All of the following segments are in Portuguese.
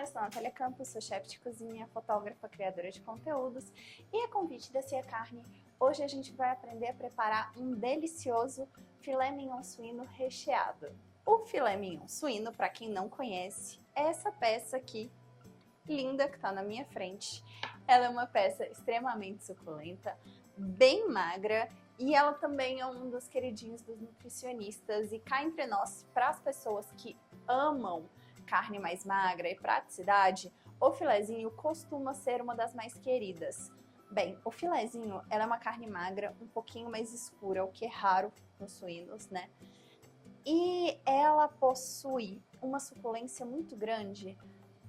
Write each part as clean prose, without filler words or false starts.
eu sou a Natália Campos, sou chefe de cozinha, fotógrafa, criadora de conteúdos e a convite da Cia Carne, hoje a gente vai aprender a preparar um delicioso filé mignon suíno recheado. O filé mignon suíno, para quem não conhece, é essa peça aqui, linda, que está na minha frente. Ela é uma peça extremamente suculenta, bem magra e ela também é um dos queridinhos dos nutricionistas. E cá entre nós, para as pessoas que amam carne mais magra e praticidade, o filezinho costuma ser uma das mais queridas. Bem, o filezinho, ela é uma carne magra, um pouquinho mais escura, o que é raro nos suínos, né? E ela possui uma suculência muito grande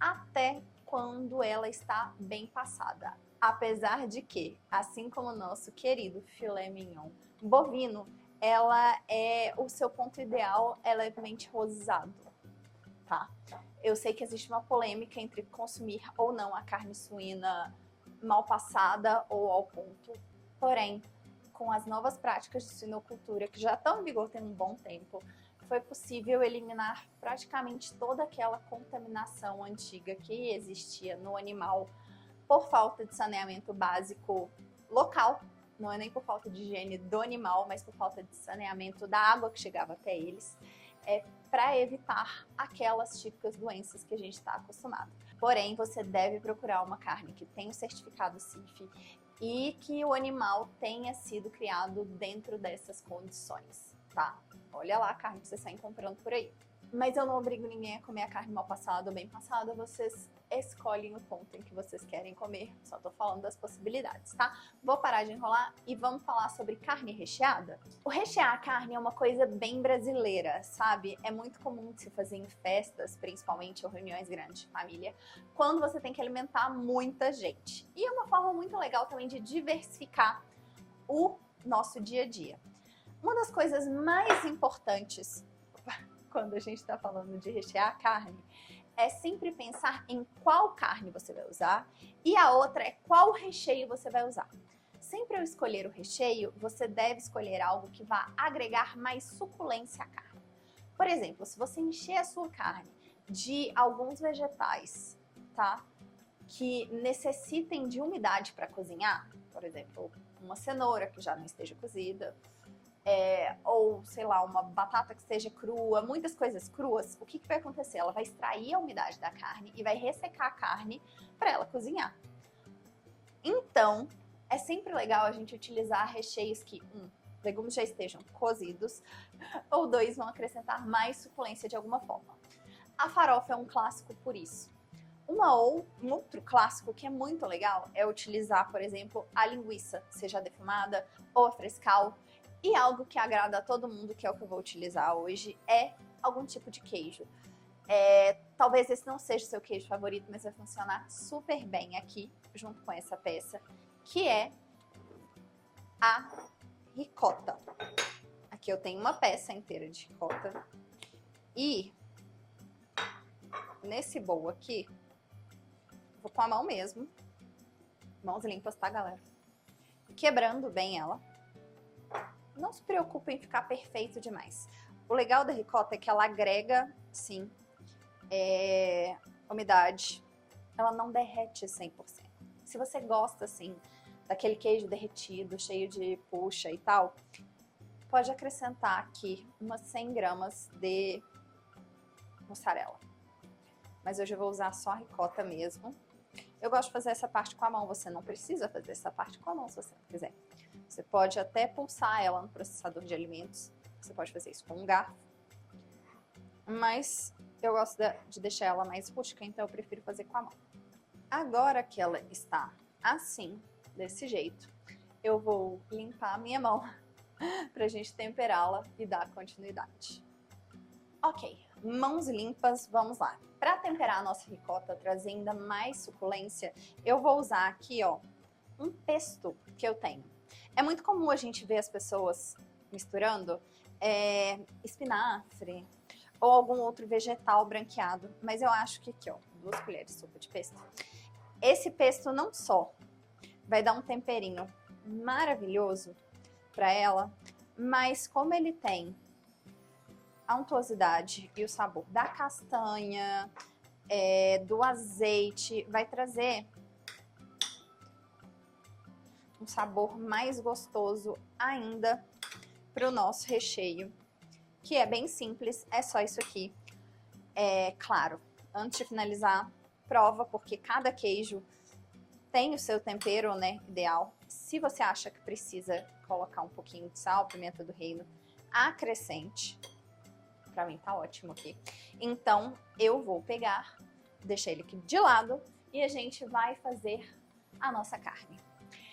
até quando ela está bem passada. Apesar de que, assim como o nosso querido filé mignon bovino, ela é o seu ponto ideal é levemente rosado, tá? Eu sei que existe uma polêmica entre consumir ou não a carne suína mal passada ou ao ponto, porém, com as novas práticas de suinocultura que já estão em vigor tem um bom tempo, foi possível eliminar praticamente toda aquela contaminação antiga que existia no animal por falta de saneamento básico local, não é nem por falta de higiene do animal, mas por falta de saneamento da água que chegava até eles, para evitar aquelas típicas doenças que a gente está acostumado. Porém, você deve procurar uma carne que tenha o certificado CIF e que o animal tenha sido criado dentro dessas condições, tá? Olha lá a carne que vocês saem comprando por aí. Mas eu não obrigo ninguém a comer a carne mal passada ou bem passada, vocês escolhem o ponto em que vocês querem comer, só tô falando das possibilidades, tá? Vou parar de enrolar e vamos falar sobre carne recheada? O rechear a carne é uma coisa bem brasileira, sabe? É muito comum de se fazer em festas, principalmente, ou reuniões grandes de família, quando você tem que alimentar muita gente. E é uma forma muito legal também de diversificar o nosso dia a dia. Uma das coisas mais importantes quando a gente está falando de rechear a carne é sempre pensar em qual carne você vai usar e a outra é qual recheio você vai usar. Sempre ao escolher o recheio, você deve escolher algo que vá agregar mais suculência à carne. Por exemplo, se você encher a sua carne de alguns vegetais, tá? Que necessitem de umidade para cozinhar, por exemplo, uma cenoura que já não esteja cozida, ou sei lá, uma batata que esteja crua, muitas coisas cruas, o que vai acontecer? Ela vai extrair a umidade da carne e vai ressecar a carne para ela cozinhar. Então, é sempre legal a gente utilizar recheios que, legumes já estejam cozidos, ou dois, vão acrescentar mais suculência de alguma forma. A farofa é um clássico por isso. Um outro clássico que é muito legal é utilizar, por exemplo, a linguiça, seja defumada ou a frescal. E algo que agrada a todo mundo, que é o que eu vou utilizar hoje, é algum tipo de queijo. Talvez esse não seja o seu queijo favorito, mas vai funcionar super bem aqui, junto com essa peça, que é a ricota. Aqui eu tenho uma peça inteira de ricota. E nesse bowl aqui, vou com a mão mesmo, mãos limpas, tá, galera? Quebrando bem ela. Não se preocupe em ficar perfeito demais. O legal da ricota é que ela agrega, sim, umidade. Ela não derrete 100%. Se você gosta, assim, daquele queijo derretido, cheio de puxa e tal, pode acrescentar aqui umas 100 gramas de mussarela. Mas hoje eu vou usar só a ricota mesmo. Eu gosto de fazer essa parte com a mão, você não precisa fazer essa parte com a mão se você não quiser. Você pode até pulsar ela no processador de alimentos, você pode fazer isso com um garfo. Mas eu gosto de deixar ela mais rústica, então eu prefiro fazer com a mão. Agora que ela está assim, desse jeito, eu vou limpar a minha mão pra gente temperá-la e dar continuidade. Ok, mãos limpas, vamos lá. Para temperar a nossa ricota, trazer ainda mais suculência, eu vou usar aqui, ó, um pesto que eu tenho. É muito comum a gente ver as pessoas misturando espinafre ou algum outro vegetal branqueado, mas eu acho que aqui, ó, 2 colheres de sopa de pesto. Esse pesto não só vai dar um temperinho maravilhoso para ela, mas como ele tem a untuosidade e o sabor da castanha, do azeite, vai trazer um sabor mais gostoso ainda para o nosso recheio, que é bem simples, é só isso aqui. Claro, antes de finalizar, prova, porque cada queijo tem o seu tempero, né, ideal. Se você acha que precisa colocar um pouquinho de sal, pimenta do reino, acrescente. Pra mim tá ótimo aqui. Então, eu vou pegar, deixar ele aqui de lado e a gente vai fazer a nossa carne.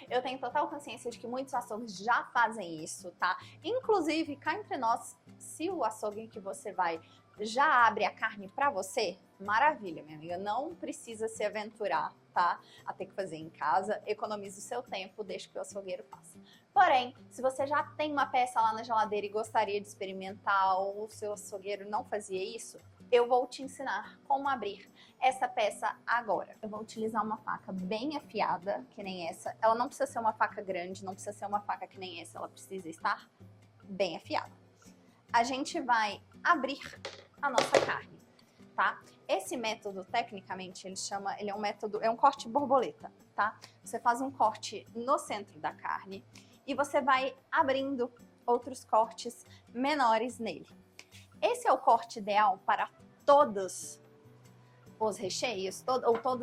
Eu tenho total consciência de que muitos açougues já fazem isso, tá? Inclusive, cá entre nós, se o açougue que você vai já abre a carne pra você, maravilha, minha amiga. Não precisa se aventurar, tá? A ter que fazer em casa. Economize o seu tempo, deixa que o açougueiro faça. Porém, se você já tem uma peça lá na geladeira e gostaria de experimentar, ou o seu açougueiro não fazia isso, eu vou te ensinar como abrir essa peça agora. Eu vou utilizar uma faca bem afiada, que nem essa. Ela não precisa ser uma faca grande, não precisa ser uma faca que nem essa, ela precisa estar bem afiada. A gente vai abrir a nossa carne, tá? Esse método, tecnicamente, ele é um método, é um corte borboleta, tá? Você faz um corte no centro da carne e você vai abrindo outros cortes menores nele. Esse é o corte ideal para todos os recheios,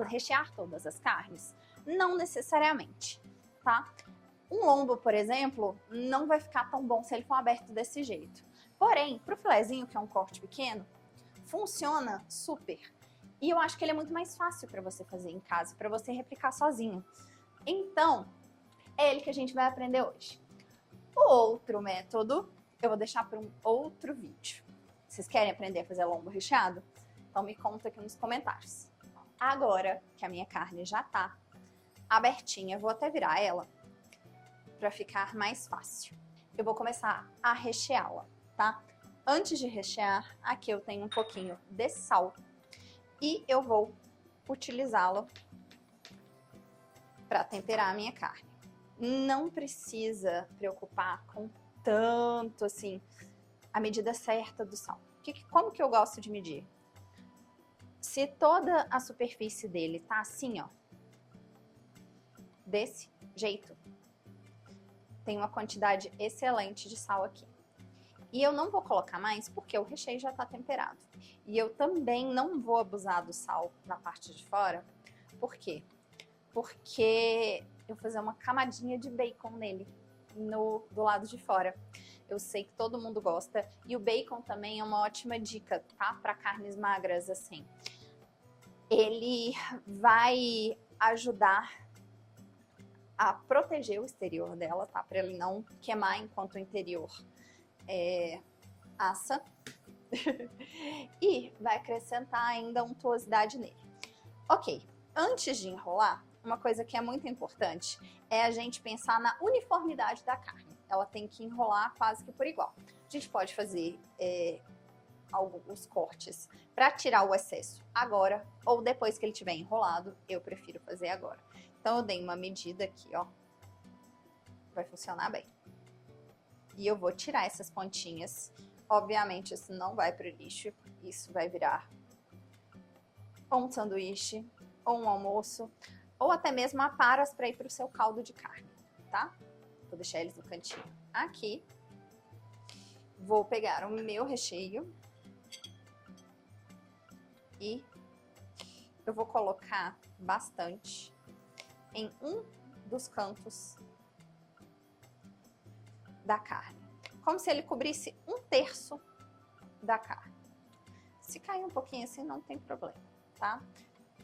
rechear todas as carnes? Não necessariamente, tá? Um lombo, por exemplo, não vai ficar tão bom se ele for aberto desse jeito. Porém, pro filezinho, que é um corte pequeno, funciona super. E eu acho que ele é muito mais fácil para você fazer em casa, para você replicar sozinho. Então, é ele que a gente vai aprender hoje. O outro método, eu vou deixar para um outro vídeo. Vocês querem aprender a fazer lombo recheado? Então me conta aqui nos comentários. Agora que a minha carne já tá abertinha, vou até virar ela para ficar mais fácil. Eu vou começar a recheá-la, tá? Antes de rechear, aqui eu tenho um pouquinho de sal e eu vou utilizá-lo para temperar a minha carne. Não precisa preocupar com tanto assim a medida certa do sal. Como que eu gosto de medir? Se toda a superfície dele tá assim, ó, desse jeito, tem uma quantidade excelente de sal aqui. E eu não vou colocar mais porque o recheio já tá temperado. E eu também não vou abusar do sal na parte de fora. Por quê? Porque eu vou fazer uma camadinha de bacon nele, do lado de fora. Eu sei que todo mundo gosta. E o bacon também é uma ótima dica, tá? Para carnes magras, assim. Ele vai ajudar a proteger o exterior dela, tá? Para ele não queimar enquanto o interior assa. E vai acrescentar ainda untuosidade nele. Ok, antes de enrolar, uma coisa que é muito importante é a gente pensar na uniformidade da carne. Ela tem que enrolar quase que por igual. A gente pode fazer alguns cortes para tirar o excesso agora ou depois que ele tiver enrolado. Eu prefiro fazer agora. Então eu dei uma medida aqui, ó. Vai funcionar bem. E eu vou tirar essas pontinhas. Obviamente isso não vai para o lixo. Isso vai virar ou um sanduíche, ou um almoço, ou até mesmo aparas para ir para o seu caldo de carne, tá? Vou deixar eles no cantinho aqui. Vou pegar o meu recheio e eu vou colocar bastante em um dos cantos da carne, como se ele cobrisse 1/3 da carne. Se cair um pouquinho assim, não tem problema, tá?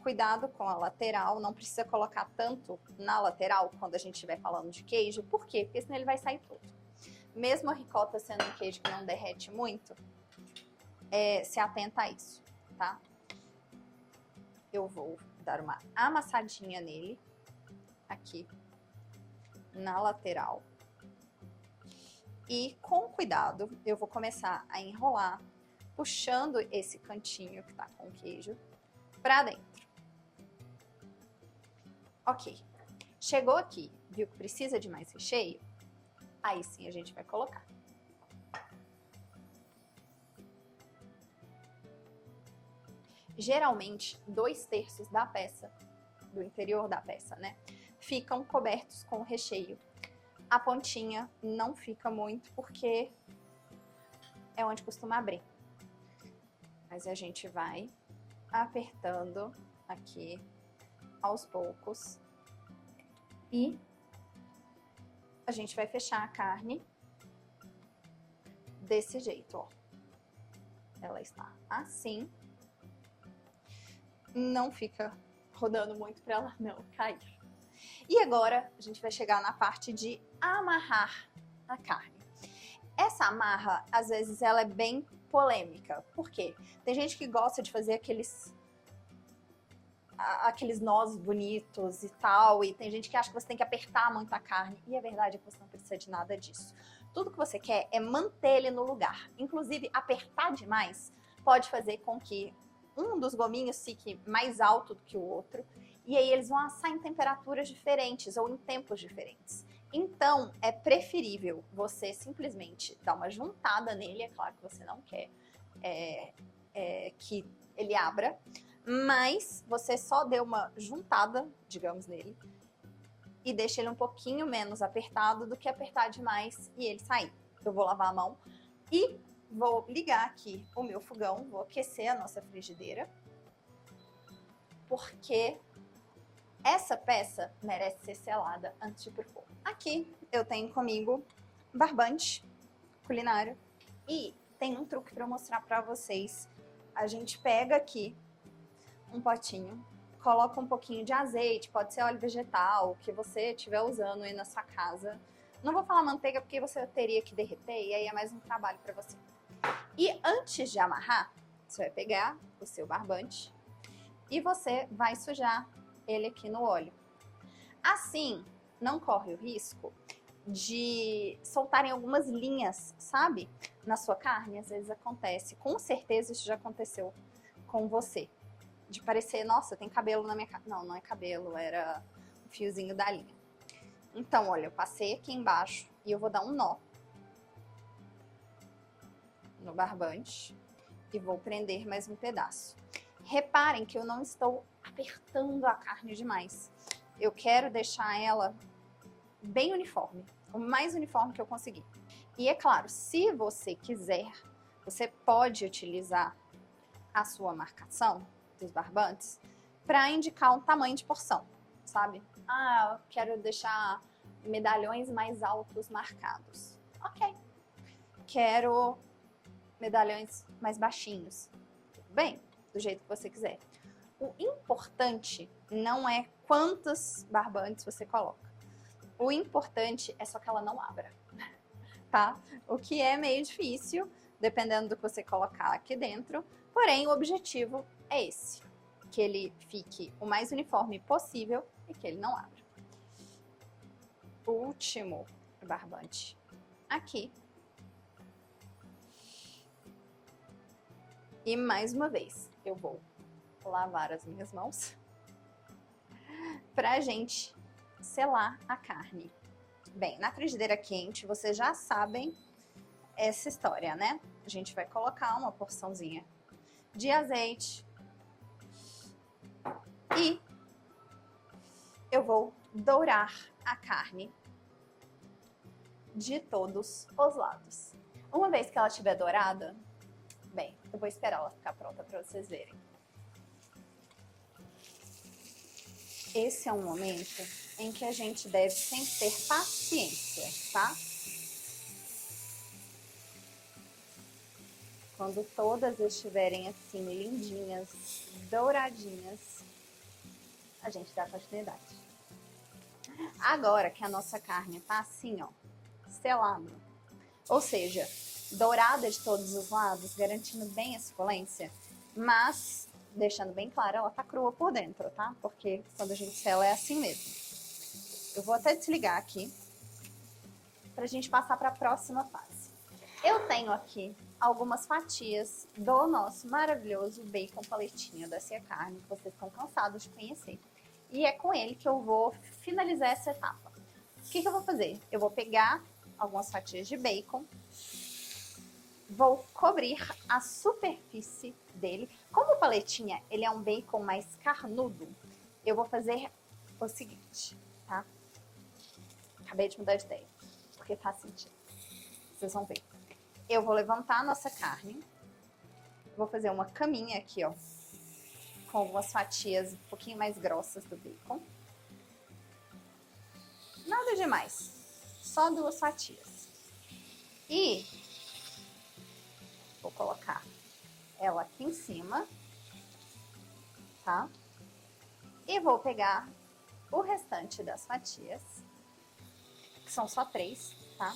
Cuidado com a lateral, não precisa colocar tanto na lateral quando a gente estiver falando de queijo. Por quê? Porque senão ele vai sair todo. Mesmo a ricota sendo um queijo que não derrete muito, se atenta a isso, tá? Eu vou dar uma amassadinha nele, aqui, na lateral. E com cuidado, eu vou começar a enrolar, puxando esse cantinho que tá com queijo pra dentro. Ok, chegou aqui, viu que precisa de mais recheio? Aí sim a gente vai colocar. Geralmente, 2/3 da peça, do interior da peça, né, ficam cobertos com o recheio. A pontinha não fica muito, porque é onde costuma abrir. Mas a gente vai apertando aqui aos poucos e a gente vai fechar a carne desse jeito, ó. Ela está assim. Não fica rodando muito para ela não cair. E agora a gente vai chegar na parte de amarrar a carne. Essa amarra, às vezes, ela é bem polêmica. Por quê? Tem gente que gosta de fazer aqueles nós bonitos e tal, e tem gente que acha que você tem que apertar muito a carne, e a verdade é que você não precisa de nada disso. Tudo que você quer é manter ele no lugar. Inclusive, apertar demais pode fazer com que um dos gominhos fique mais alto do que o outro, e aí eles vão assar em temperaturas diferentes ou em tempos diferentes. Então, é preferível você simplesmente dar uma juntada nele. É claro que você não quer que ele abra, mas você só dê uma juntada, digamos, nele, e deixa ele um pouquinho menos apertado do que apertar demais e ele sair. Eu vou lavar a mão e vou ligar aqui o meu fogão, vou aquecer a nossa frigideira, porque essa peça merece ser selada antes de ir pro forno. Aqui eu tenho comigo barbante culinário e tem um truque para mostrar para vocês. A gente pega aqui um potinho, coloca um pouquinho de azeite, pode ser óleo vegetal, o que você estiver usando aí na sua casa. Não vou falar manteiga porque você teria que derreter e aí é mais um trabalho para você. E antes de amarrar, você vai pegar o seu barbante e você vai sujar ele aqui no óleo. Assim, não corre o risco de soltarem algumas linhas, sabe? Na sua carne, às vezes acontece. Com certeza isso já aconteceu com você. De parecer, nossa, tem cabelo na minha carne. Não, não é cabelo, era um fiozinho da linha. Então, olha, eu passei aqui embaixo e eu vou dar um nó no barbante e vou prender mais um pedaço. Reparem que eu não estou apertando a carne demais. Eu quero deixar ela bem uniforme, o mais uniforme que eu conseguir. E é claro, se você quiser, você pode utilizar a sua marcação dos barbantes para indicar um tamanho de porção, sabe? Ah, eu quero deixar medalhões mais altos marcados. Ok. Quero medalhões mais baixinhos. Tudo bem, do jeito que você quiser. O importante não é quantos barbantes você coloca. O importante é só que ela não abra, tá? O que é meio difícil, dependendo do que você colocar aqui dentro. Porém, o objetivo é esse, que ele fique o mais uniforme possível e que ele não abra. O último barbante aqui. E mais uma vez, eu vou lavar as minhas mãos pra gente selar a carne. Bem, na frigideira quente, vocês já sabem essa história, né? A gente vai colocar uma porçãozinha de azeite e eu vou dourar a carne de todos os lados. Uma vez que ela estiver dourada, bem, eu vou esperar ela ficar pronta para vocês verem. Esse é um momento em que a gente deve sempre ter paciência, tá? Quando todas estiverem assim, lindinhas, douradinhas, a gente dá continuidade. Agora que a nossa carne tá assim, ó, selada, ou seja, dourada de todos os lados, garantindo bem a suculência, mas deixando bem claro, ela tá crua por dentro, tá? Porque quando a gente sela é assim mesmo. Eu vou até desligar aqui pra gente passar para a próxima fase. Eu tenho aqui algumas fatias do nosso maravilhoso bacon paletinho da Cia Carne, que vocês estão cansados de conhecer. E é com ele que eu vou finalizar essa etapa. O que eu vou fazer? Eu vou pegar algumas fatias de bacon vou cobrir a superfície dele. Como o paletinha, ele é um bacon mais carnudo, eu vou fazer o seguinte, tá? Acabei de mudar de ideia, porque faz sentido. Vocês vão ver. Eu vou levantar a nossa carne, vou fazer uma caminha aqui, ó, com algumas fatias um pouquinho mais grossas do bacon. Nada demais, só 2 fatias. E vou colocar ela aqui em cima, tá? E vou pegar o restante das fatias, que são só 3, tá?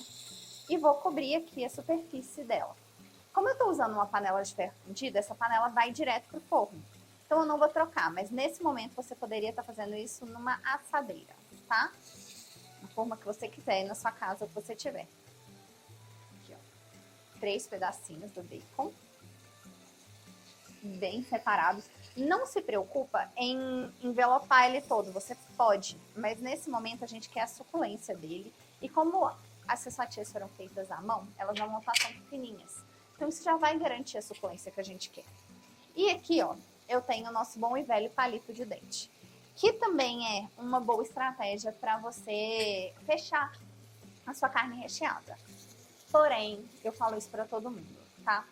E vou cobrir aqui a superfície dela. Como eu tô usando uma panela de ferro fundido, essa panela vai direto pro forno. Então eu não vou trocar, mas nesse momento você poderia estar fazendo isso numa assadeira, tá? Na forma que você quiser, na sua casa, que você tiver. Aqui, ó. 3 pedacinhos do bacon. Bem separados. Não se preocupa em envelopar ele todo, você pode, mas nesse momento a gente quer a suculência dele. E como essas fatias foram feitas à mão, elas não vão estar tão fininhas. Então isso já vai garantir a suculência que a gente quer. E aqui, ó, eu tenho o nosso bom e velho palito de dente, que também é uma boa estratégia para você fechar a sua carne recheada. Porém, eu falo isso para todo mundo, tá?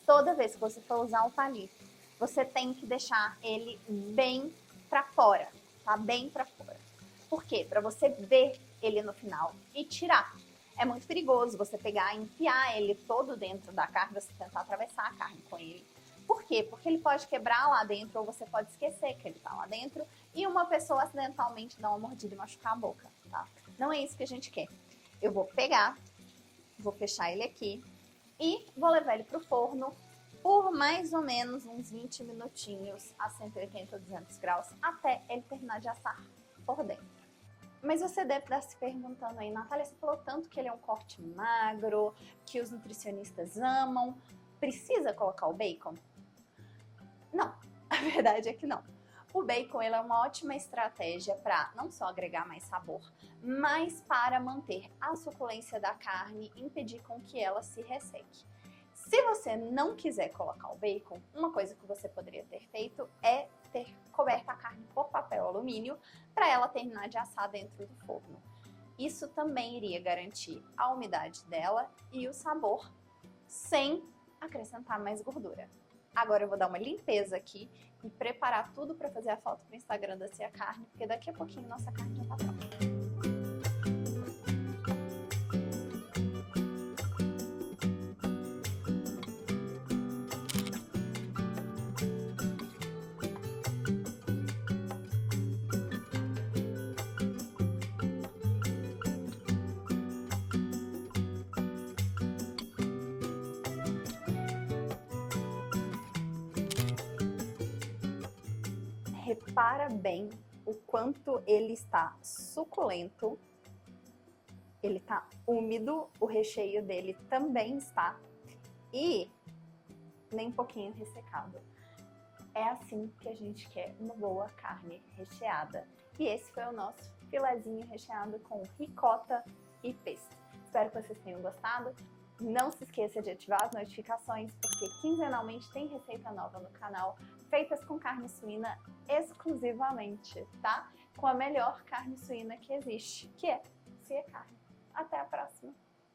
Toda vez que você for usar o palito, você tem que deixar ele bem para fora, tá? Bem para fora. Por quê? Para você ver ele no final e tirar. É muito perigoso você pegar e enfiar ele todo dentro da carne, você tentar atravessar a carne com ele. Por quê? Porque ele pode quebrar lá dentro ou você pode esquecer que ele tá lá dentro e uma pessoa acidentalmente dar uma mordida e machucar a boca, tá? Não é isso que a gente quer. Eu vou pegar, vou fechar ele aqui e vou levar ele pro forno por mais ou menos uns 20 minutinhos a 180 ou 200 graus até ele terminar de assar por dentro. Mas você deve estar se perguntando aí, Natália, você falou tanto que ele é um corte magro, que os nutricionistas amam, precisa colocar o bacon? Não, a verdade é que não. O bacon ele é uma ótima estratégia para não só agregar mais sabor, mas para manter a suculência da carne e impedir com que ela se resseque. Se você não quiser colocar o bacon, uma coisa que você poderia ter feito é ter coberto a carne por papel alumínio para ela terminar de assar dentro do forno. Isso também iria garantir a umidade dela e o sabor sem acrescentar mais gordura. Agora eu vou dar uma limpeza aqui e preparar tudo para fazer a foto para o Instagram da Cia Carne, porque daqui a pouquinho nossa carne já está pronta. Repara bem o quanto ele está suculento, ele está úmido, o recheio dele também está e nem um pouquinho ressecado. É assim que a gente quer uma boa carne recheada. E esse foi o nosso filezinho recheado com ricota e pesto. Espero que vocês tenham gostado. Não se esqueça de ativar as notificações, porque quinzenalmente tem receita nova no canal, feitas com carne suína exclusivamente, tá? Com a melhor carne suína que existe, que é Cia Carne. Até a próxima!